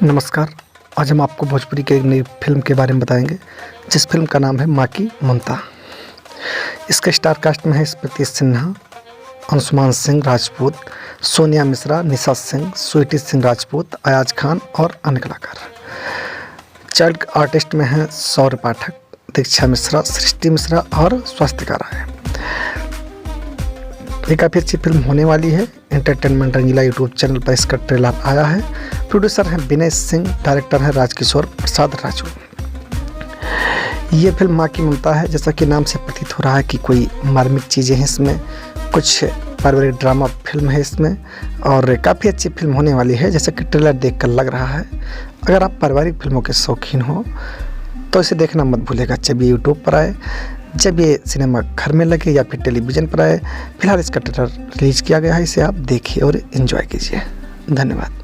नमस्कार। आज हम आपको भोजपुरी की एक नई फिल्म के बारे में बताएंगे, जिस फिल्म का नाम है माँ की ममता। इसका स्टार कास्ट में है स्मृति सिन्हा, अंशुमान सिंह राजपूत, सोनिया मिश्रा, निशा सिंह, स्वीटी सिंह राजपूत, अयाज खान और अन्य कलाकार। चाइल्ड आर्टिस्ट में हैं सौर्य पाठक, दीक्षा मिश्रा, सृष्टि मिश्रा और स्वास्तिका राय। ये काफ़ी अच्छी फिल्म होने वाली है। एंटरटेनमेंट रंगीला यूट्यूब चैनल पर इसका ट्रेलर आया है। प्रोड्यूसर हैं विनय सिंह, डायरेक्टर हैं राजकिशोर प्रसाद राजू। ये फिल्म माँ की ममता है। जैसा कि नाम से प्रतीत हो रहा है कि कोई मार्मिक चीज़ें हैं इसमें, कुछ पारिवारिक ड्रामा फिल्म है इसमें और काफ़ी अच्छी फिल्म होने वाली है, जैसा कि ट्रेलर देखकर लग रहा है। अगर आप पारिवारिक फिल्मों के शौकीन हो तो इसे देखना मत भूलिएगा, जब ये यूट्यूब पर आए, जब ये सिनेमा घर में लगे या फिर टेलीविज़न पर आए। फिलहाल इसका ट्रेलर रिलीज़ किया गया है, इसे आप देखिए और एंजॉय कीजिए। धन्यवाद।